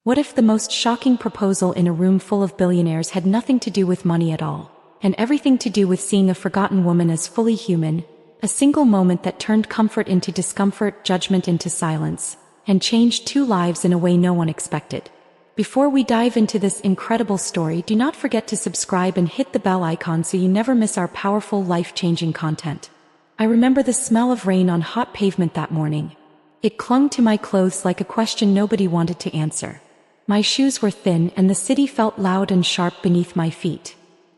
What if the most shocking proposal in a room full of billionaires had nothing to do with money at all, and everything to do with seeing a forgotten woman as fully human, a single moment that turned comfort into discomfort, judgment into silence, and changed two lives in a way no one expected? Before we dive into this incredible story, do not forget to subscribe and hit the bell icon so you never miss our powerful, life-changing content. I remember the smell of rain on hot pavement that morning. It clung to my clothes like a question nobody wanted to answer. My shoes were thin and the city felt loud and sharp beneath my feet.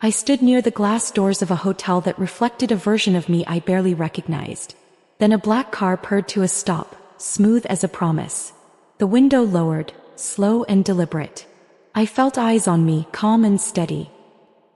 I stood near the glass doors of a hotel that reflected a version of me I barely recognized. Then a black car purred to a stop, smooth as a promise. The window lowered, slow and deliberate. I felt eyes on me, calm and steady.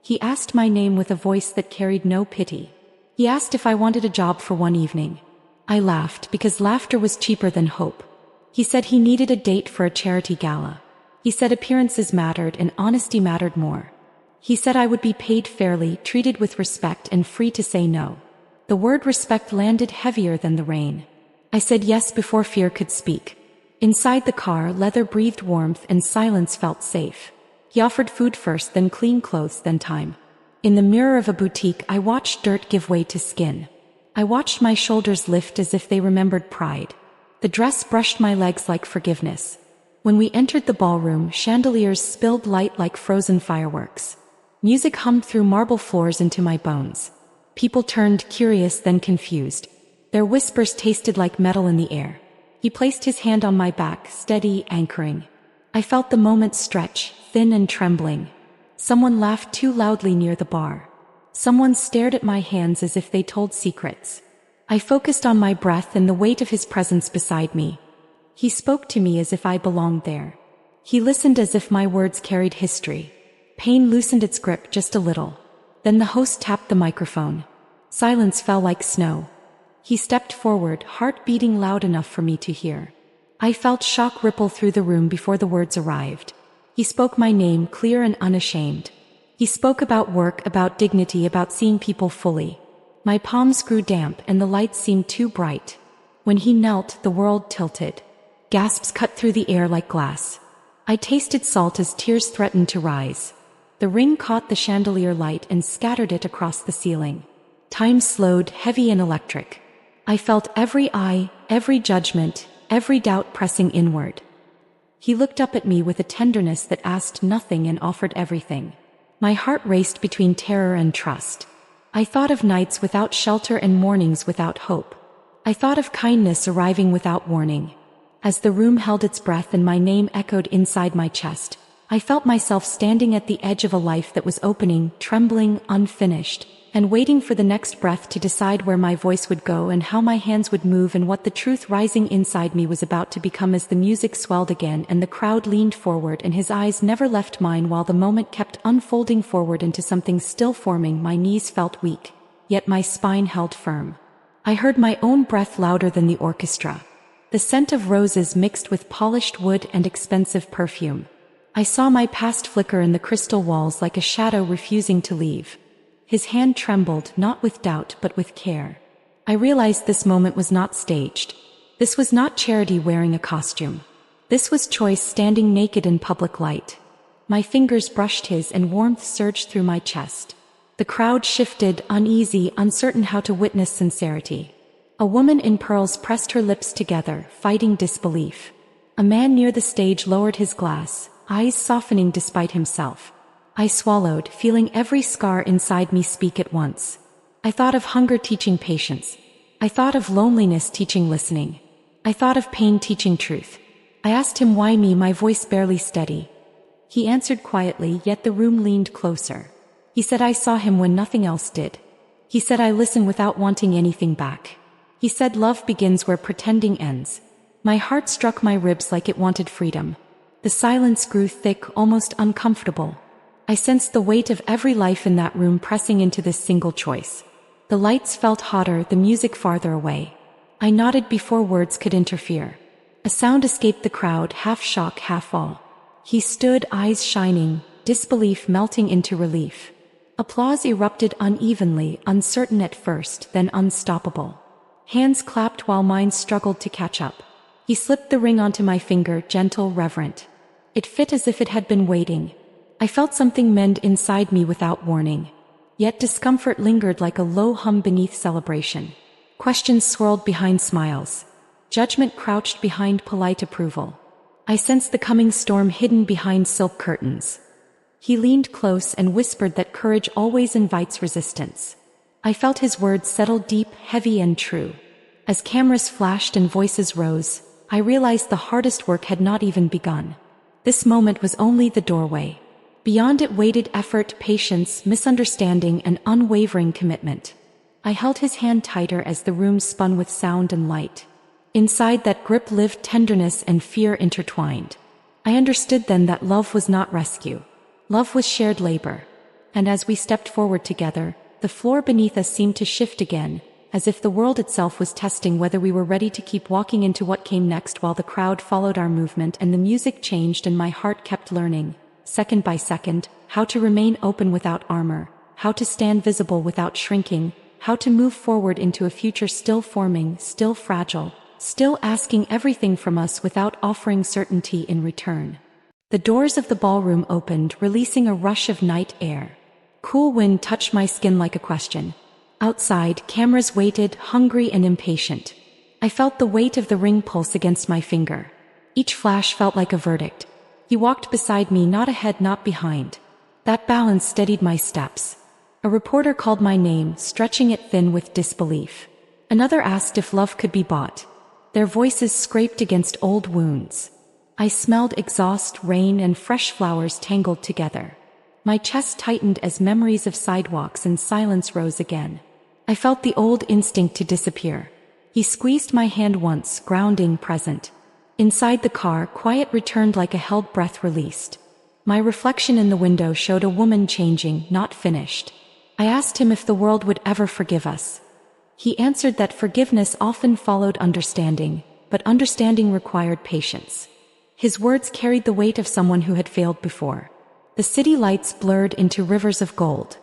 He asked my name with a voice that carried no pity. He asked if I wanted a job for one evening. I laughed because laughter was cheaper than hope. He said he needed a date for a charity gala. He said appearances mattered and honesty mattered more. He said I would be paid fairly, treated with respect and free to say no. The word respect landed heavier than the rain. I said yes before fear could speak. Inside the car, leather breathed warmth and silence felt safe. He offered food first, then clean clothes, then time. In the mirror of a boutique, I watched dirt give way to skin. I watched my shoulders lift as if they remembered pride. The dress brushed my legs like forgiveness. When we entered the ballroom, chandeliers spilled light like frozen fireworks. Music hummed through marble floors into my bones. People turned, curious then confused. Their whispers tasted like metal in the air. He placed his hand on my back, steady, anchoring. I felt the moment stretch, thin and trembling. Someone laughed too loudly near the bar. Someone stared at my hands as if they told secrets. I focused on my breath and the weight of his presence beside me. He spoke to me as if I belonged there. He listened as if my words carried history. Pain loosened its grip just a little. Then the host tapped the microphone. Silence fell like snow. He stepped forward, heart beating loud enough for me to hear. I felt shock ripple through the room before the words arrived. He spoke my name, clear and unashamed. He spoke about work, about dignity, about seeing people fully. My palms grew damp and the lights seemed too bright. When he knelt, the world tilted. Gasps cut through the air like glass. I tasted salt as tears threatened to rise. The ring caught the chandelier light and scattered it across the ceiling. Time slowed, heavy and electric. I felt every eye, every judgment, every doubt pressing inward. He looked up at me with a tenderness that asked nothing and offered everything. My heart raced between terror and trust. I thought of nights without shelter and mornings without hope. I thought of kindness arriving without warning. As the room held its breath and my name echoed inside my chest, I felt myself standing at the edge of a life that was opening, trembling, unfinished, and waiting for the next breath to decide where my voice would go and how my hands would move and what the truth rising inside me was about to become. As the music swelled again and the crowd leaned forward and his eyes never left mine while the moment kept unfolding forward into something still forming, my knees felt weak, yet my spine held firm. I heard my own breath louder than the orchestra. The scent of roses mixed with polished wood and expensive perfume. I saw my past flicker in the crystal walls like a shadow refusing to leave. His hand trembled, not with doubt but with care. I realized this moment was not staged. This was not charity wearing a costume. This was choice standing naked in public light. My fingers brushed his and warmth surged through my chest. The crowd shifted, uneasy, uncertain how to witness sincerity. A woman in pearls pressed her lips together, fighting disbelief. A man near the stage lowered his glass, eyes softening despite himself. I swallowed, feeling every scar inside me speak at once. I thought of hunger teaching patience. I thought of loneliness teaching listening. I thought of pain teaching truth. I asked him why me, my voice barely steady. He answered quietly, yet the room leaned closer. He said I saw him when nothing else did. He said I listen without wanting anything back. He said love begins where pretending ends. My heart struck my ribs like it wanted freedom. The silence grew thick, almost uncomfortable. I sensed the weight of every life in that room pressing into this single choice. The lights felt hotter, the music farther away. I nodded before words could interfere. A sound escaped the crowd, half shock, half awe. He stood, eyes shining, disbelief melting into relief. Applause erupted unevenly, uncertain at first, then unstoppable. Hands clapped while mine struggled to catch up. He slipped the ring onto my finger, gentle, reverent. It fit as if it had been waiting. I felt something mend inside me without warning. Yet discomfort lingered like a low hum beneath celebration. Questions swirled behind smiles. Judgment crouched behind polite approval. I sensed the coming storm hidden behind silk curtains. He leaned close and whispered that courage always invites resistance. I felt his words settle deep, heavy and true. As cameras flashed and voices rose, I realized the hardest work had not even begun. This moment was only the doorway. Beyond it waited effort, patience, misunderstanding, and unwavering commitment. I held his hand tighter as the room spun with sound and light. Inside that grip lived tenderness and fear intertwined. I understood then that love was not rescue. Love was shared labor. And as we stepped forward together, the floor beneath us seemed to shift again, as if the world itself was testing whether we were ready to keep walking into what came next. While the crowd followed our movement and the music changed and my heart kept learning, second by second, how to remain open without armor, how to stand visible without shrinking, how to move forward into a future still forming, still fragile, still asking everything from us without offering certainty in return. The doors of the ballroom opened, releasing a rush of night air. Cool wind touched my skin like a question. Outside, cameras waited, hungry and impatient. I felt the weight of the ring pulse against my finger. Each flash felt like a verdict. He walked beside me, not ahead, not behind. That balance steadied my steps. A reporter called my name, stretching it thin with disbelief. Another asked if love could be bought. Their voices scraped against old wounds. I smelled exhaust, rain, and fresh flowers tangled together. My chest tightened as memories of sidewalks and silence rose again. I felt the old instinct to disappear. He squeezed my hand once, grounding, present. Inside the car, quiet returned like a held breath released. My reflection in the window showed a woman changing, not finished. I asked him if the world would ever forgive us. He answered that forgiveness often followed understanding, but understanding required patience. His words carried the weight of someone who had failed before. The city lights blurred into rivers of gold.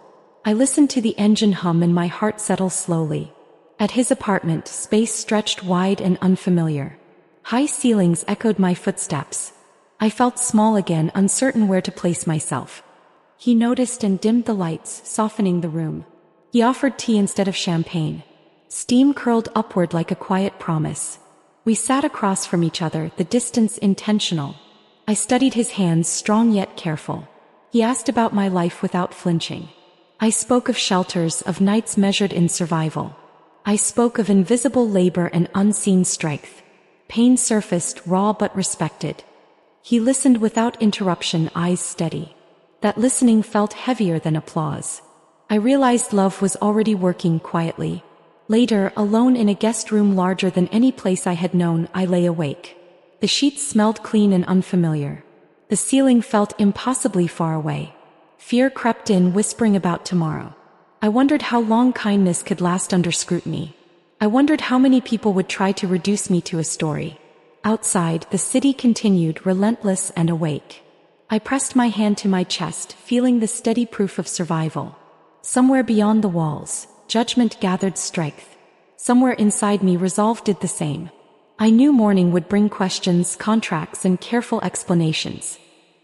I listened to the engine hum and my heart settled slowly. At his apartment, space stretched wide and unfamiliar. High ceilings echoed my footsteps. I felt small again, uncertain where to place myself. He noticed and dimmed the lights, softening the room. He offered tea instead of champagne. Steam curled upward like a quiet promise. We sat across from each other, the distance intentional. I studied his hands, strong yet careful. He asked about my life without flinching. I spoke of shelters, of nights measured in survival. I spoke of invisible labor and unseen strength. Pain surfaced, raw but respected. He listened without interruption, eyes steady. That listening felt heavier than applause. I realized love was already working quietly. Later, alone in a guest room larger than any place I had known, I lay awake. The sheets smelled clean and unfamiliar. The ceiling felt impossibly far away. Fear crept in, whispering about tomorrow. I wondered how long kindness could last under scrutiny. I wondered how many people would try to reduce me to a story. Outside, the city continued, relentless and awake. I pressed my hand to my chest, feeling the steady proof of survival. Somewhere beyond the walls, judgment gathered strength. Somewhere inside me, resolve did the same. I knew morning would bring questions, contracts, and careful explanations.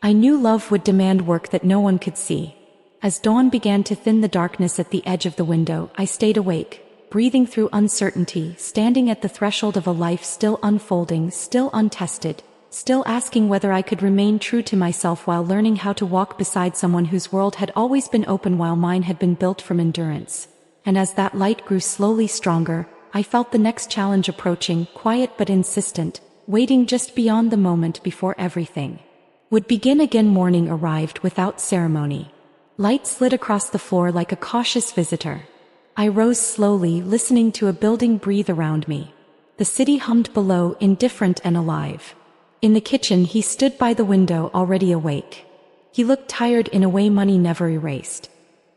I knew love would demand work that no one could see. As dawn began to thin the darkness at the edge of the window, I stayed awake, breathing through uncertainty, standing at the threshold of a life still unfolding, still untested, still asking whether I could remain true to myself while learning how to walk beside someone whose world had always been open while mine had been built from endurance. And as that light grew slowly stronger, I felt the next challenge approaching, quiet but insistent, waiting just beyond the moment before everything would begin again. Morning arrived without ceremony. Light slid across the floor like a cautious visitor. I rose slowly, listening to a building breathe around me. The city hummed below, indifferent and alive. In the kitchen, he stood by the window, already awake. He looked tired in a way money never erased.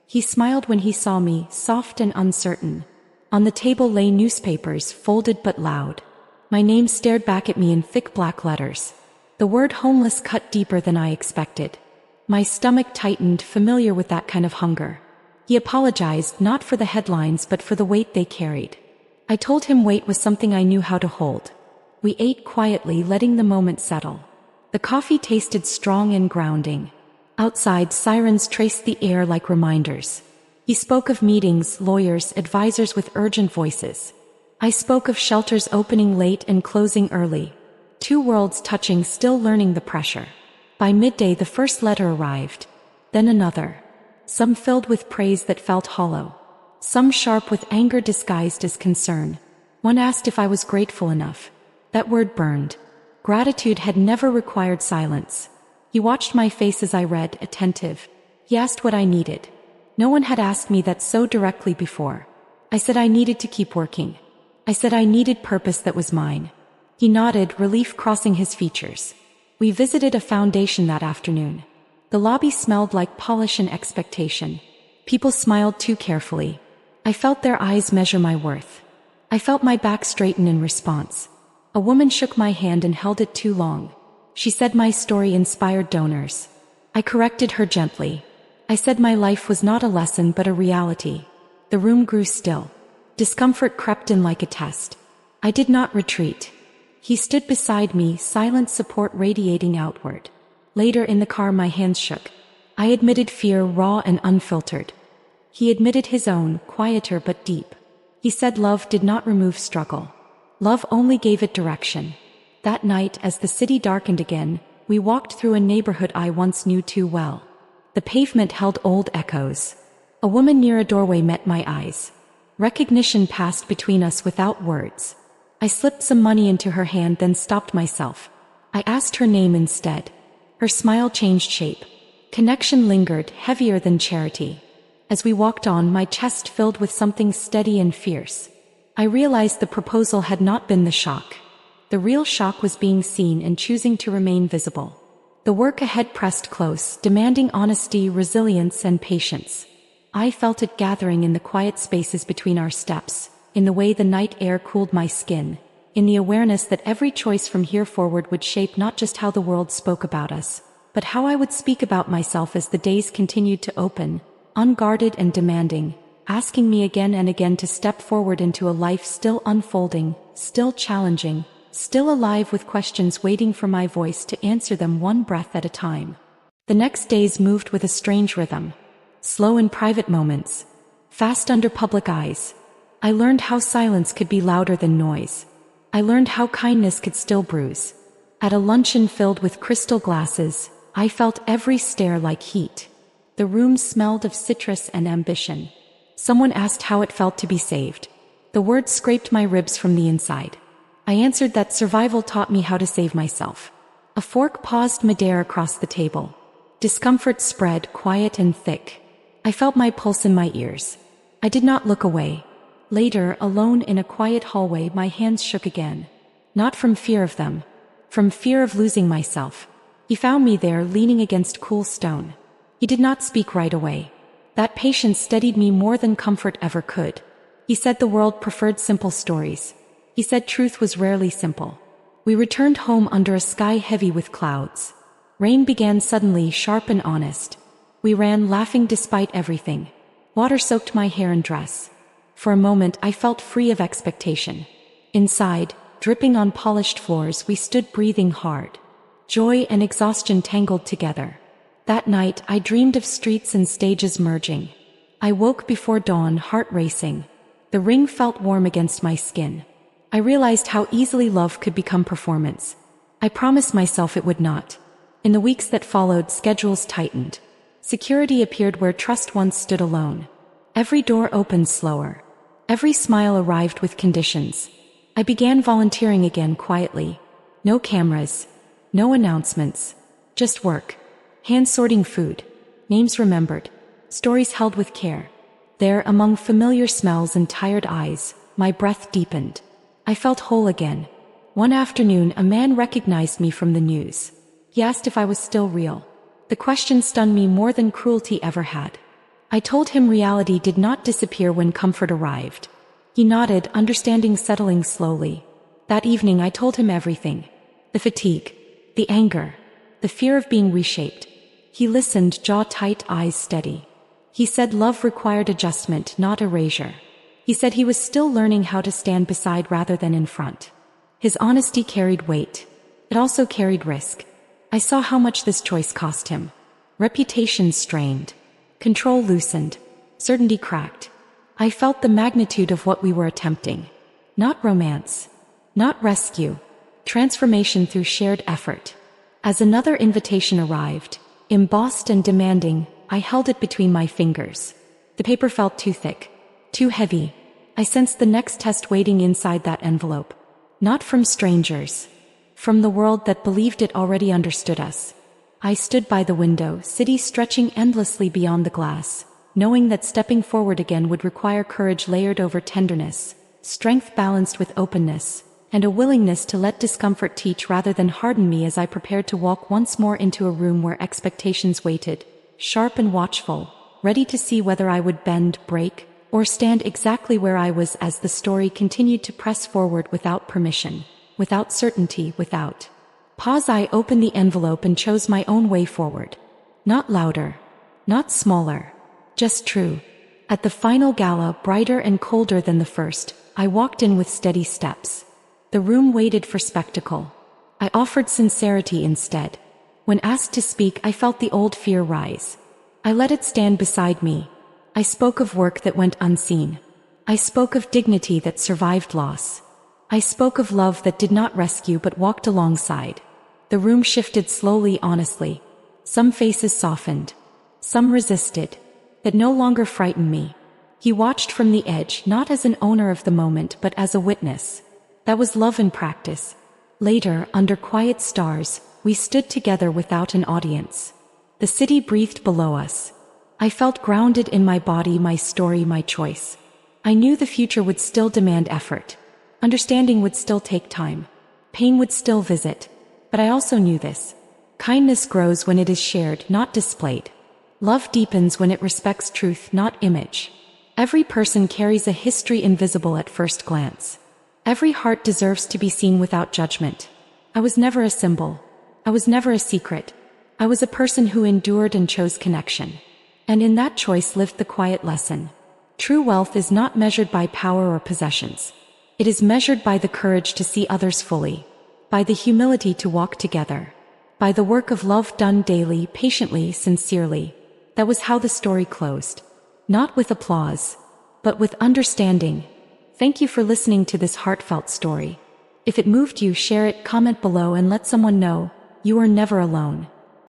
He smiled when he saw me, soft and uncertain. On the table lay newspapers, folded but loud. My name stared back at me in thick black letters. The word homeless cut deeper than I expected. My stomach tightened, familiar with that kind of hunger. He apologized, not for the headlines but for the weight they carried. I told him weight was something I knew how to hold. We ate quietly, letting the moment settle. The coffee tasted strong and grounding. Outside, sirens traced the air like reminders. He spoke of meetings, lawyers, advisors with urgent voices. I spoke of shelters opening late and closing early. Two worlds touching, still learning the pressure. By midday, the first letter arrived. Then another. Some filled with praise that felt hollow. Some sharp with anger disguised as concern. One asked if I was grateful enough. That word burned. Gratitude had never required silence. He watched my face as I read, attentive. He asked what I needed. No one had asked me that so directly before. I said I needed to keep working. I said I needed purpose that was mine. He nodded, relief crossing his features. We visited a foundation that afternoon. The lobby smelled like polish and expectation. People smiled too carefully. I felt their eyes measure my worth. I felt my back straighten in response. A woman shook my hand and held it too long. She said my story inspired donors. I corrected her gently. I said my life was not a lesson but a reality. The room grew still. Discomfort crept in like a test. I did not retreat. He stood beside me, silent support radiating outward. Later in the car, my hands shook. I admitted fear, raw and unfiltered. He admitted his own, quieter but deep. He said love did not remove struggle. Love only gave it direction. That night, as the city darkened again, we walked through a neighborhood I once knew too well. The pavement held old echoes. A woman near a doorway met my eyes. Recognition passed between us without words. I slipped some money into her hand, then stopped myself. I asked her name instead. Her smile changed shape. Connection lingered, heavier than charity. As we walked on, my chest filled with something steady and fierce. I realized the proposal had not been the shock. The real shock was being seen and choosing to remain visible. The work ahead pressed close, demanding honesty, resilience, and patience. I felt it gathering in the quiet spaces between our steps, in the way the night air cooled my skin, in the awareness that every choice from here forward would shape not just how the world spoke about us, but how I would speak about myself as the days continued to open, unguarded and demanding, asking me again and again to step forward into a life still unfolding, still challenging, still alive with questions waiting for my voice to answer them one breath at a time. The next days moved with a strange rhythm. Slow in private moments, fast under public eyes. I learned how silence could be louder than noise. I learned how kindness could still bruise. At a luncheon filled with crystal glasses, I felt every stare like heat. The room smelled of citrus and ambition. Someone asked how it felt to be saved. The words scraped my ribs from the inside. I answered that survival taught me how to save myself. A fork paused midair across the table. Discomfort spread, quiet and thick. I felt my pulse in my ears. I did not look away. Later, alone in a quiet hallway, my hands shook again. Not from fear of them. From fear of losing myself. He found me there, leaning against cool stone. He did not speak right away. That patience steadied me more than comfort ever could. He said the world preferred simple stories. He said truth was rarely simple. We returned home under a sky heavy with clouds. Rain began suddenly, sharp and honest. We ran, laughing despite everything. Water soaked my hair and dress. For a moment, I felt free of expectation. Inside, dripping on polished floors, we stood breathing hard. Joy and exhaustion tangled together. That night, I dreamed of streets and stages merging. I woke before dawn, heart racing. The ring felt warm against my skin. I realized how easily love could become performance. I promised myself it would not. In the weeks that followed, schedules tightened. Security appeared where trust once stood alone. Every door opened slower. Every smile arrived with conditions. I began volunteering again quietly. No cameras. No announcements. Just work. Hand sorting food. Names remembered. Stories held with care. There, among familiar smells and tired eyes, my breath deepened. I felt whole again. One afternoon, a man recognized me from the news. He asked if I was still real. The question stunned me more than cruelty ever had. I told him reality did not disappear when comfort arrived. He nodded, understanding settling slowly. That evening I told him everything. The fatigue. The anger. The fear of being reshaped. He listened, jaw tight, eyes steady. He said love required adjustment, not erasure. He said he was still learning how to stand beside rather than in front. His honesty carried weight. It also carried risk. I saw how much this choice cost him. Reputation strained. Control loosened. Certainty cracked. I felt the magnitude of what we were attempting. Not romance. Not rescue. Transformation through shared effort. As another invitation arrived, embossed and demanding, I held it between my fingers. The paper felt too thick. Too heavy. I sensed the next test waiting inside that envelope. Not from strangers. From the world that believed it already understood us. I stood by the window, city stretching endlessly beyond the glass, knowing that stepping forward again would require courage layered over tenderness, strength balanced with openness, and a willingness to let discomfort teach rather than harden me as I prepared to walk once more into a room where expectations waited, sharp and watchful, ready to see whether I would bend, break, or stand exactly where I was as the story continued to press forward without permission, without certainty, without pause. I opened the envelope and chose my own way forward. Not louder, not smaller, just true. At the final gala, brighter and colder than the first, I walked in with steady steps. The room waited for spectacle. I offered sincerity instead. When asked to speak, I felt the old fear rise. I let it stand beside me. I spoke of work that went unseen. I spoke of dignity that survived loss. I spoke of love that did not rescue but walked alongside. The room shifted slowly, honestly. Some faces softened. Some resisted. That no longer frightened me. He watched from the edge, not as an owner of the moment but as a witness. That was love in practice. Later, under quiet stars, we stood together without an audience. The city breathed below us. I felt grounded in my body, my story, my choice. I knew the future would still demand effort. Understanding would still take time. Pain would still visit. But I also knew this. Kindness grows when it is shared, not displayed. Love deepens when it respects truth, not image. Every person carries a history invisible at first glance. Every heart deserves to be seen without judgment. I was never a symbol. I was never a secret. I was a person who endured and chose connection. And in that choice lived the quiet lesson. True wealth is not measured by power or possessions. It is measured by the courage to see others fully, by the humility to walk together, by the work of love done daily, patiently, sincerely. That was how the story closed. Not with applause, but with understanding. Thank you for listening to this heartfelt story. If it moved you, share it, comment below, and let someone know you are never alone.